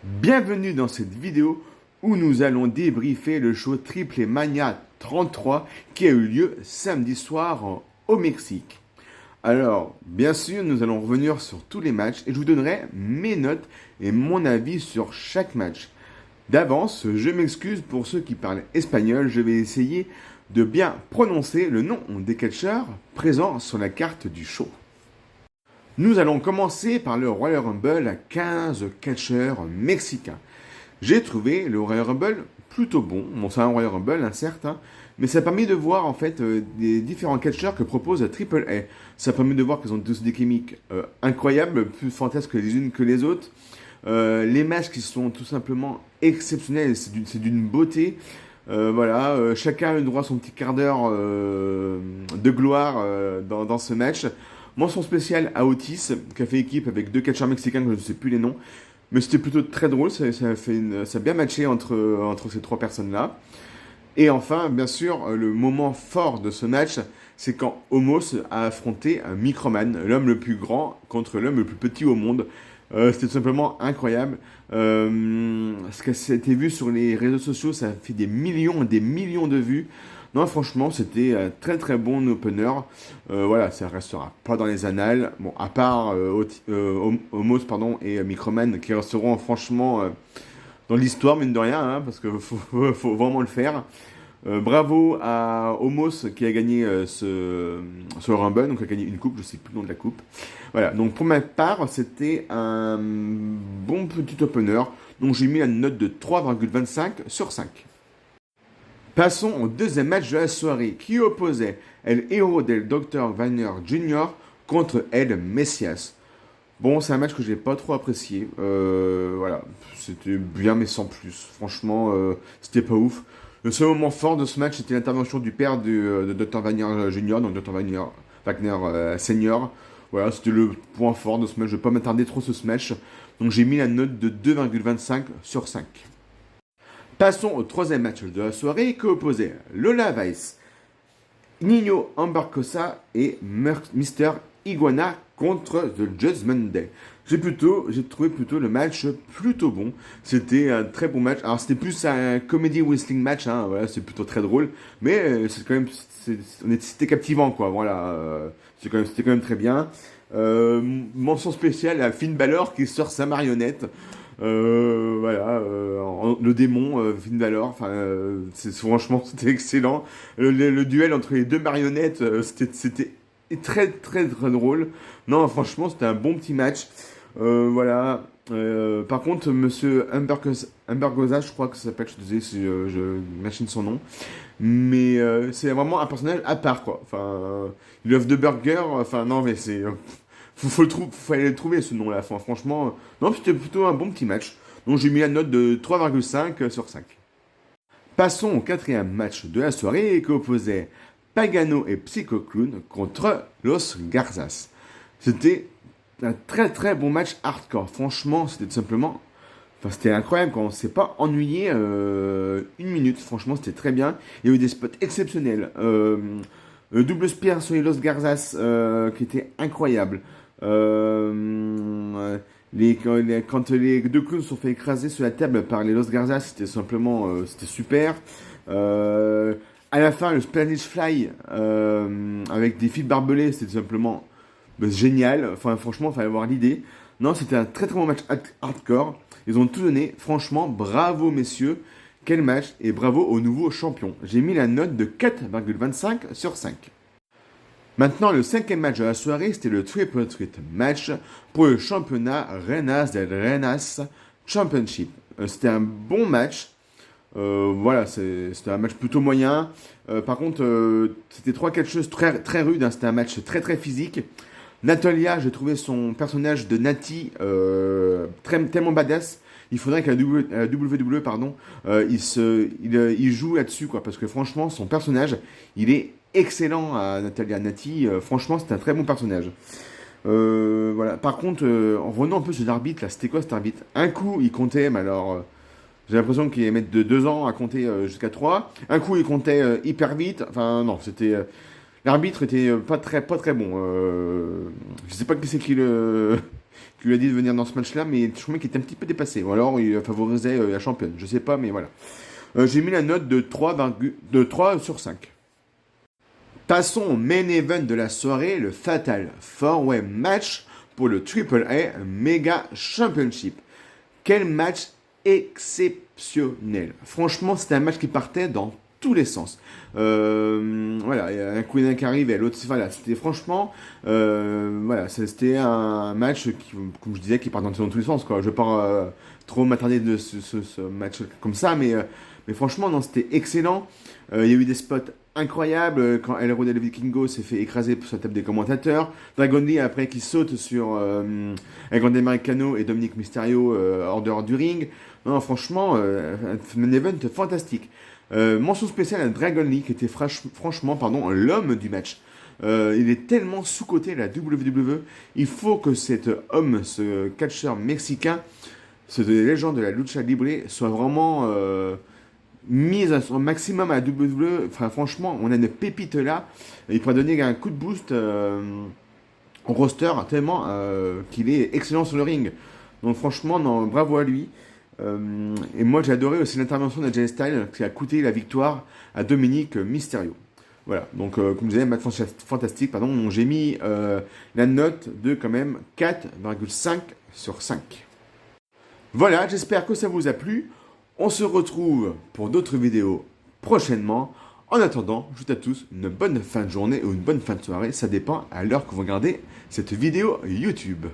Bienvenue dans cette vidéo où nous allons débriefer le show Triple Mania 33 qui a eu lieu samedi soir au Mexique. Alors, bien sûr, nous allons revenir sur tous les matchs et je vous donnerai mes notes et mon avis sur chaque match. D'avance, je m'excuse pour ceux qui parlent espagnol, je vais essayer de bien prononcer le nom des catcheurs présents sur la carte du show. Nous allons commencer par le Royal Rumble à 15 catcheurs mexicains. J'ai trouvé le Royal Rumble plutôt bon. Bon, c'est un Royal Rumble, certes, mais ça a permis de voir en fait des différents catcheurs que propose Triple A. Ça a permis de voir qu'ils ont tous des gimmicks incroyables, plus fantasques les unes que les autres. Les matchs qui sont tout simplement exceptionnels, c'est d'une beauté. Chacun a eu droit à son petit quart d'heure de gloire dans ce match. Mention spéciale à Otis, qui a fait équipe avec deux catcheurs mexicains que je ne sais plus les noms. Mais c'était plutôt très drôle, ça a bien matché entre ces trois personnes-là. Et enfin, bien sûr, le moment fort de ce match, c'est quand Omos a affronté un Microman, l'homme le plus grand contre l'homme le plus petit au monde. C'était tout simplement incroyable. Ce qui a été vu sur les réseaux sociaux, ça a fait des millions et des millions de vues. Non, franchement, c'était un très très bon opener. Ça restera pas dans les annales. Bon, à part Omos et Microman qui resteront franchement dans l'histoire, mine de rien, parce qu'il faut vraiment le faire. Bravo à Omos qui a gagné ce Rumble, donc il a gagné une coupe, je sais plus le nom de la coupe. Voilà, donc pour ma part, c'était un bon petit opener, donc j'ai mis la note de 3,25 sur 5. Passons au deuxième match de la soirée qui opposait El Héros del Dr. Wagner Jr. contre El Messias. Bon, c'est un match que j'ai pas trop apprécié. C'était bien mais sans plus. Franchement, c'était pas ouf. Le seul moment fort de ce match, c'était l'intervention du père de Dr. Wagner Jr., donc Dr. Wagner Senior. Voilà, c'était le point fort de ce match. Je vais pas m'attarder trop sur ce match. Donc j'ai mis la note de 2,25 sur 5. Passons au troisième match de la soirée qui opposait Lola Vice, Nino Ambarcosa et Mr. Iguana contre The Judgment Day. J'ai trouvé plutôt le match plutôt bon. C'était un très bon match. Alors c'était plus un comedy wrestling match, c'est plutôt très drôle, mais c'était captivant quoi. C'était quand même très bien. Mention spéciale à Finn Balor qui sort sa marionnette. Le démon Finn Balor. Franchement, c'était excellent. Le duel entre les deux marionnettes, c'était très très très drôle. Non, franchement, c'était un bon petit match. Par contre, Monsieur Humbergoza, je crois que ça s'appelle. Je suis désolé si je machine son nom, mais c'est vraiment un personnage à part quoi. Il offre de burger. Non, mais c'est faut aller le trouver ce nom-là. Franchement, non, c'était plutôt un bon petit match. Donc j'ai mis la note de 3,5 sur 5. Passons au quatrième match de la soirée qui opposait Pagano et Psycho Clown contre Los Garzas. C'était un très très bon match hardcore. Franchement, c'était tout simplement... c'était incroyable quand on ne s'est pas ennuyé une minute. Franchement, c'était très bien. Il y a eu des spots exceptionnels. Double spear sur les Los Garzas qui était incroyable. Quand les deux clowns se sont fait écraser sur la table par les Los Garzas, c'était simplement c'était super. À la fin, le Spanish Fly avec des fils barbelés, c'était simplement génial. Franchement, il fallait avoir l'idée. Non, c'était un très très bon match hardcore. Ils ont tout donné. Franchement, bravo messieurs. Quel match et bravo au nouveau champion. J'ai mis la note de 4,25 sur 5. Maintenant, le cinquième match de la soirée, c'était le Triple Threat match pour le championnat Reinas del Reinas Championship. C'était un bon match. C'était un match plutôt moyen. Par contre, c'était trois catcheuses très, très rudes. C'était un match très très physique. Natalia, j'ai trouvé son personnage de Natty tellement badass. Il faudrait qu'à la WWE, il joue là-dessus, quoi, parce que franchement, son personnage, il est excellent à Natalia Natty. Franchement, c'est un très bon personnage. Par contre, en revenant un peu sur l'arbitre, là, c'était quoi cet arbitre? Un coup, il comptait, mais alors, j'ai l'impression qu'il allait mettre de 2 ans à compter jusqu'à 3. Un coup, il comptait hyper vite. Non, c'était... l'arbitre était pas très bon. Je sais pas qui c'est qui le... qui lui a dit de venir dans ce match-là, mais je trouvais qu'il était un petit peu dépassé. Ou alors il favorisait la championne, je sais pas, mais voilà. J'ai mis la note de 3 sur 5. Passons au main event de la soirée, le Fatal 4-Way match pour le AAA Mega Championship. Quel match exceptionnel. Franchement, c'était un match qui partait dans tous les sens. Voilà, il y a un Queen qui arrive et l'autre, voilà, c'était franchement, voilà, c'était un match qui, comme je disais, qui part dans tous les sens, quoi. Je vais pas trop m'attarder de ce match comme ça, mais franchement, non, c'était excellent. Il y a eu des spots incroyables quand El Royal Vikingo s'est fait écraser sur la table des commentateurs. Dragon Lee après qui saute sur El Grande Americano et Dominic Mysterio hors dehors du ring. Non, franchement, un event fantastique. Mention spéciale à Dragon Lee qui était franchement l'homme du match. Il est tellement sous-coté la WWE. Il faut que cet homme, ce catcheur mexicain, ce légende de la lucha libre, soit vraiment mise à son maximum à la WWE. Enfin, franchement, on a une pépite là. Il pourrait donner un coup de boost au roster tellement qu'il est excellent sur le ring. Donc franchement, non, bravo à lui. Et moi j'ai adoré aussi l'intervention de Jay Styles qui a coûté la victoire à Dominic Mysterio. Voilà, donc comme je disais, match fantastique, pardon, j'ai mis la note de quand même 4,5 sur 5. Voilà, j'espère que ça vous a plu. On se retrouve pour d'autres vidéos prochainement. En attendant, je vous souhaite à tous une bonne fin de journée ou une bonne fin de soirée. Ça dépend à l'heure que vous regardez cette vidéo YouTube.